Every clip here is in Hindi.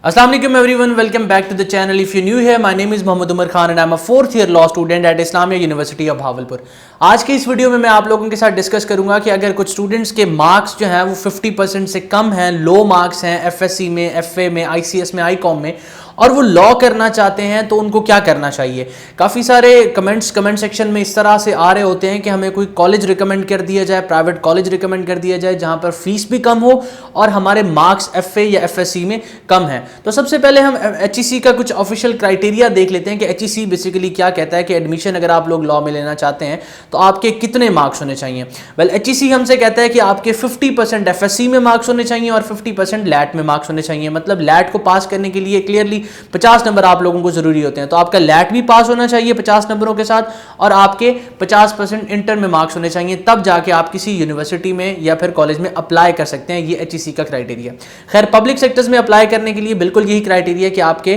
Assalamu alaikum everyone, welcome back to the channel. If you're new here, my name is Mohammad Umar Khan and I'm a 4th year law student at Islamia University of Bahawalpur. आज के इस वीडियो में मैं आप लोगों के साथ डिस्कस करूंगा कि अगर कुछ स्टूडेंट्स के मार्क्स जो हैं वो 50% से कम हैं, लो मार्क्स हैं एफएससी में, एफए में, आईसीएस में, आईकॉम में, और वो लॉ करना चाहते हैं तो उनको क्या करना चाहिए। काफ़ी सारे कमेंट सेक्शन में इस तरह से आ रहे होते हैं कि हमें कोई कॉलेज रिकमेंड कर दिया जाए, प्राइवेट कॉलेज रिकमेंड कर दिया जाए जहां पर फीस भी कम हो और हमारे मार्क्स एफए या एफएससी में कम है। तो सबसे पहले हम एचईसी का कुछ ऑफिशियल क्राइटेरिया देख लेते हैं कि एचईसी बेसिकली क्या कहता है कि एडमिशन अगर आप लोग लॉ में लेना चाहते हैं तो आपके कितने मार्क्स होने चाहिए। वेल एचईसी हमसे कहता है कि आपके 50% एफएससी में मार्क्स होने चाहिए और 50% लैट में मार्क्स होने चाहिए। मतलब लैट को पास करने के लिए क्लियरली 50 नंबर आप लोगों को जरूरी होते हैं, तो आपका लैट भी पास होना चाहिए 50 नंबरों के साथ और आपके 50% इंटर में मार्क्स होने चाहिए, तब जाके आप किसी यूनिवर्सिटी में या फिर कॉलेज में अप्लाई कर सकते हैं। ये एचईसी का क्राइटेरिया। खैर पब्लिक सेक्टर्स में अप्लाई करने के लिए बिल्कुल यही क्राइटेरिया कि आपके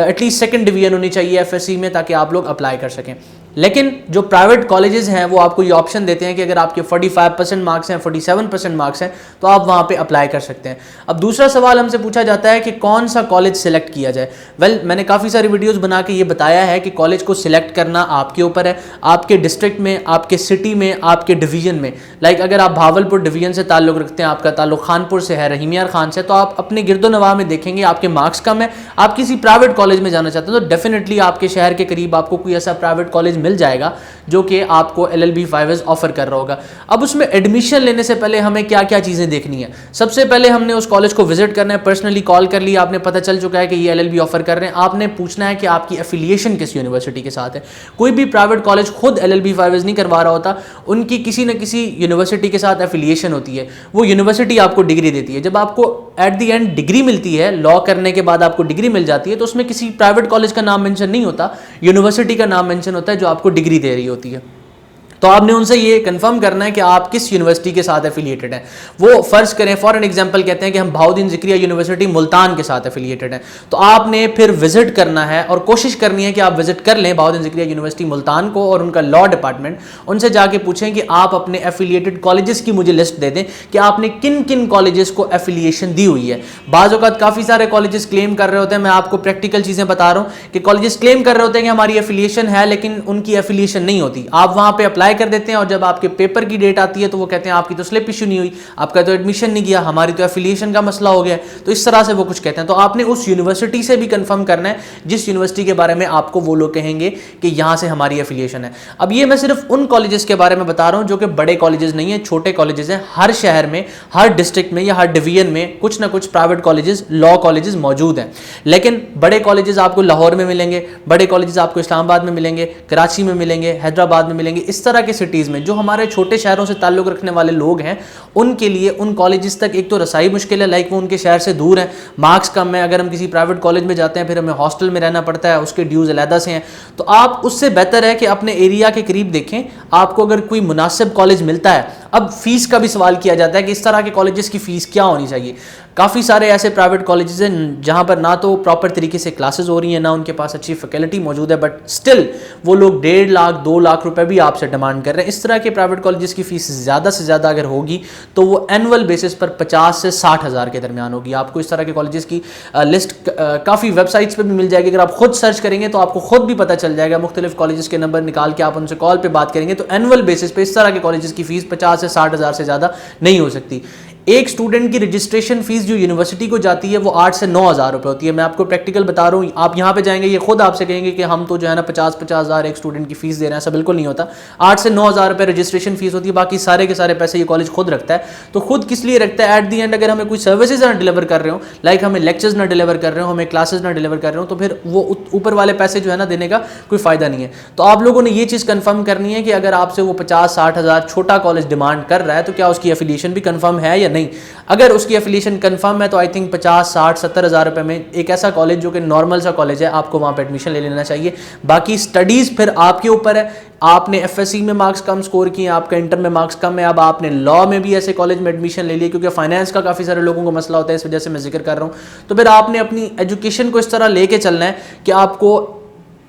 एटलीस्ट सेकंड डिवीजन होनी चाहिए एफएससी में ताकि आप लोग अप्लाई कर सकें। लेकिन जो प्राइवेट कॉलेजेस हैं वो आपको ये ऑप्शन देते हैं कि अगर आपके 45% मार्क्स हैं, 47% मार्क्स हैं तो आप वहां पे अप्लाई कर सकते हैं। अब दूसरा सवाल हमसे पूछा जाता है कि कौन सा कॉलेज सिलेक्ट किया जाए। वेल मैंने काफ़ी सारी वीडियोस बना के ये बताया है कि कॉलेज को सिलेक्ट करना आपके ऊपर है, आपके डिस्ट्रिक्ट में, आपके सिटी में, आपके डिवीजन में। लाइक अगर आप भावलपुर डिवीजन से ताल्लुक़ रखते हैं, आपका ताल्लुक़ खानपुर से है, रहीम यार खान से, तो आप अपने गिरदोनवाह में देखेंगे आपके मार्क्स कम है, आप किसी प्राइवेट कॉलेज में जाना चाहते हैं तो डेफिनेटली आपके शहर के करीब आपको कोई ऐसा प्राइवेट कॉलेज मिल जाएगा जो कि आपको LLB 5S ऑफर कर रहा होगा। अब उसमें एडमिशन लेने से पहले हमें क्या क्या चीज़ें देखनी है। सबसे पहले हमने उस कॉलेज को विजिट करना है, पर्सनली कॉल कर लिया, आपने पता चल चुका है कि ये LLB ऑफर कर रहे हैं। आपने पूछना है कि आपकी एफिलिएशन किस यूनिवर्सिटी के साथ है। कोई भी प्राइवेट कॉलेज खुद LLB 5S नहीं करवा रहा होता, उनकी किसी न किसी यूनिवर्सिटी के साथ एफिलिएशन होती है। वो यूनिवर्सिटी आपको डिग्री देती है। जब आपको एट द एंड डिग्री मिलती है, लॉ करने के बाद आपको डिग्री मिल जाती है, तो उसमें किसी प्राइवेट कॉलेज का नाम मेंशन नहीं होता, यूनिवर्सिटी का नाम मेंशन होता है जो आपको डिग्री दे रही होती है। तो आपने उनसे ये कंफर्म करना है कि आप किस यूनिवर्सिटी के साथ एफिलिएटेड हैं। वो फर्ज करें फॉर एन एग्जांपल कहते हैं कि हम बहाउद्दीन ज़िक्रिया यूनिवर्सिटी मुल्तान के साथ एफिलिएटेड हैं, तो आपने फिर विजिट करना है और कोशिश करनी है कि आप विजिट कर लें बहाउद्दीन ज़िक्रिया यूनिवर्सिटी मुल्तान को और उनका लॉ डिपार्टमेंट। उनसे जाके पूछें कि आप अपने एफिलिएटेड कॉलेजेस की मुझे लिस्ट दे दें कि आपने किन किन कॉलेजेस को एफिलिएशन दी हुई है। बाज़ औक़ात काफ़ी सारे कॉलेजेस क्लेम कर रहे होते हैं, मैं आपको प्रैक्टिकल चीज़ें बता रहा हूँ कि कॉलेजेस क्लेम कर रहे होते हैं कि हमारी एफिलिएशन है, लेकिन उनकी एफिलिएशन नहीं होती। आप वहाँ पर अप्लाई कर देते हैं और जब आपके पेपर की डेट आती है तो वो कहते हैं आपकी तो स्लिप इशू नहीं हुई, आपका तो एडमिशन नहीं गया, हमारी तो एफिलिएशन का मसला हो गया। तो इस तरह से वो कुछ कहते हैं। तो आपने उस यूनिवर्सिटी से भी कंफर्म करना है जिस यूनिवर्सिटी के बारे में आपको वो लोग कहेंगे कि यहां से हमारी एफिलिएशन है। अब ये मैं सिर्फ उन कॉलेजेस के बारे में बता रहा हूं जो कि बड़े कॉलेजेस नहीं है, छोटे कॉलेजेस हैं। हर शहर में, हर डिस्ट्रिक्ट में या हर डिवीजन में कुछ ना कुछ प्राइवेट कॉलेजेस, लॉ कॉलेजेस मौजूद हैं। लेकिन बड़े कॉलेजेस आपको लाहौर में मिलेंगे, बड़े कॉलेजेस आपको इस्लामाबाद में मिलेंगे, कराची में मिलेंगे, हैदराबाद में मिलेंगे। इस तरह के सिटीज़ में जो हमारे छोटे शहरों से ताल्लुक़ रखने वाले लोग हैं उनके लिए उन कॉलेजेस तक एक तो रसाई मुश्किल है, लाइक वो उनके शहर से दूर हैं, मार्क्स कम है। अगर हम किसी प्राइवेट कॉलेज में जाते हैं फिर हमें हॉस्टल में रहना पड़ता है, उसके ड्यूज़ अलहदा से हैं। तो आप उससे बेहतर है कि अपने एरिया के करीब देखें, आपको अगर कोई मुनासिब कॉलेज मिलता है। अब फीस का भी सवाल किया जाता है कि इस तरह के कॉलेजेस की फ़ीस क्या होनी चाहिए। काफ़ी सारे ऐसे प्राइवेट कॉलेजेस हैं जहाँ पर ना तो प्रॉपर तरीके से क्लासेस हो रही हैं, ना उनके पास अच्छी फैकल्टी मौजूद है, बट स्टिल वो लोग 1.5 लाख 2 लाख रुपए भी आपसे डिमांड कर रहे हैं। इस तरह के प्राइवेट कॉलेजेस की फ़ीस ज़्यादा से ज़्यादा अगर होगी तो वो एनुअल बेसिस पर 50 से 60 हज़ार के दरमियान होगी। आपको इस तरह के कॉलेजेस की लिस्ट काफ़ी वेबसाइट्स पर भी मिल जाएगी। अगर आप खुद सर्च करेंगे तो आपको खुद भी पता चल जाएगा। मुख्तलिफ कॉलेजेस के नंबर निकाल के आप उनसे कॉल पर बात करेंगे तो एनुअल बेसिस पर इस तरह के कॉलेजेस की फ़ीस 50 से 60 हज़ार से ज़्यादा नहीं हो सकती। एक स्टूडेंट की रजिस्ट्रेशन फीस जो यूनिवर्सिटी को जाती है वो 8 से 9 हज़ार रुपये होती है। मैं आपको प्रैक्टिकल बता रहा हूँ, आप यहाँ पे जाएंगे ये खुद आपसे कहेंगे कि हम तो जो है ना 50-50 हज़ार एक स्टूडेंट की फीस दे रहे हैं। ऐसा बिल्कुल नहीं होता। 8 से 9 हज़ार रुपये रजिस्ट्रेशन फीस होती है, बाकी सारे के सारे पैसे ये कॉलेज खुद रखता है। तो खुद किस लिए रखता है? एट दी एंड अगर हमें कोई सर्विसेज ना डिलीवर कर रहे हो, लाइक हमें लेक्चर्स ना डिलीवर कर रहे हो, हमें क्लासेस ना डिलीवर कर रहे हो, तो फिर वो ऊपर वाले पैसे जो है ना देने का कोई फ़ायदा नहीं है। तो आप लोगों ने ये चीज़ कन्फर्म करनी है कि अगर आपसे वो 50-60 हज़ार छोटा कॉलेज डिमांड कर रहा है तो क्या उसकी एफिलिएशन भी कन्फर्म है या नहीं। अगर उसकी एफिलिएशन कंफर्म है तो आई थिंक 50-60-70 हज़ार रुपये में एक ऐसा कॉलेज जो कि नॉर्मल सा कॉलेज है, आपको वहाँ पे एडमिशन ले लेना चाहिए। बाकी स्टडीज़ फिर आपके ऊपर है। आपने एफएससी में मार्क्स कम स्कोर किए, आपका इंटर में मार्क्स कम है, अब आपने लॉ में भी ऐसे कॉलेज में एडमिशन ले लिया, क्योंकि फाइनेंस का काफ़ी सारे लोगों को मसला होता है, इस वजह से मैं जिक्र कर रहा हूँ। तो फिर आपने अपनी एजुकेशन को इस तरह लेके चलना है कि आपको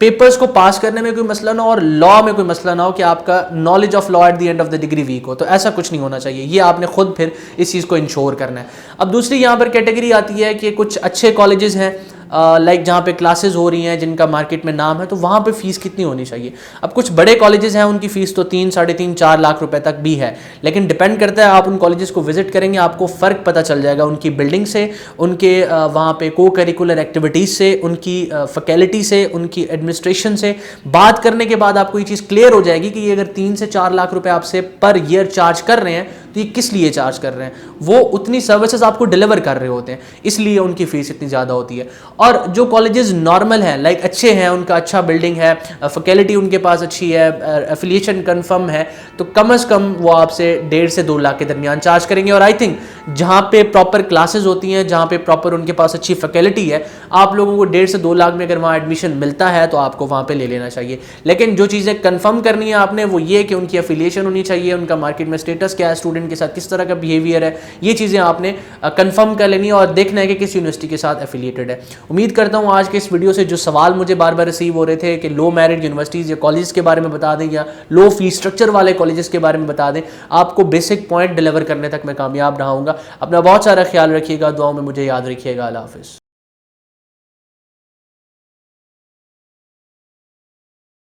पेपर्स को पास करने में कोई मसला ना हो और लॉ में कोई मसला ना हो कि आपका knowledge of law at the end of the degree weak हो। तो ऐसा कुछ नहीं होना चाहिए, ये आपने खुद फिर इस चीज़ को इंश्योर करना है। अब दूसरी यहाँ पर कैटेगरी आती है कि कुछ अच्छे कॉलेजेस हैं लाइक जहाँ पे क्लासेस हो रही हैं जिनका मार्केट में नाम है, तो वहाँ पे फीस कितनी होनी चाहिए। अब कुछ बड़े कॉलेजेस हैं उनकी फ़ीस तो 3, 3.5, 4 लाख रुपए तक भी है, लेकिन डिपेंड करता है आप उन कॉलेजेस को विजिट करेंगे आपको फ़र्क पता चल जाएगा उनकी बिल्डिंग से, उनके वहाँ पे को करिकुलर एक्टिविटीज़ से, उनकी फैकल्टी से, उनकी एडमिनिस्ट्रेशन से बात करने के बाद आपको ये चीज़ क्लियर हो जाएगी कि ये अगर 3 से 4 लाख रुपए आपसे पर ईयर चार्ज कर रहे हैं तो ये किस लिए चार्ज कर रहे हैं। वो उतनी सर्विसेज आपको डिलीवर कर रहे होते हैं, इसलिए उनकी फ़ीस इतनी ज़्यादा होती है। और जो कॉलेजेस नॉर्मल हैं लाइक अच्छे हैं, उनका अच्छा बिल्डिंग है, फैकल्टी उनके पास अच्छी है, एफिलिएशन कंफर्म है, तो कम से कम वो आपसे 1.5 से 2 लाख के दरमियान चार्ज करेंगे। और आई थिंक जहाँ पे प्रॉपर क्लासेस होती हैं, जहाँ पे प्रॉपर उनके पास अच्छी फैकल्टी है, आप लोगों को 1.5 से 2 लाख में अगर वहाँ एडमिशन मिलता है तो आपको वहाँ पे ले लेना चाहिए। लेकिन जो चीज़ें कंफर्म करनी है आपने वो ये कि उनकी एफिलिएशन होनी चाहिए, उनका मार्केट में स्टेटस क्या है, स्टूडेंट के साथ किस तरह का बिहेवियर है, ये चीज़ें आपने कंफर्म कर लेनी है और देखना है कि किस यूनिवर्सिटी के साथ एफिलिएटेड है। उम्मीद करता हूँ आज के इस वीडियो से जो सवाल मुझे बार बार रिसीव हो रहे थे कि लो मेरिट यूनिवर्सिटीज़ या कॉलेज के बारे में बता दें या लो फीस स्ट्रक्चर वाले कॉलेजेस के बारे में बता दें, आपको बेसिक पॉइंट डिलीवर करने तक मैं कामयाब रहा हूँगा। अपना बहुत सारा ख्याल रखिएगा, दुआओं में मुझे याद रखिएगा। अल्लाह हाफिज़।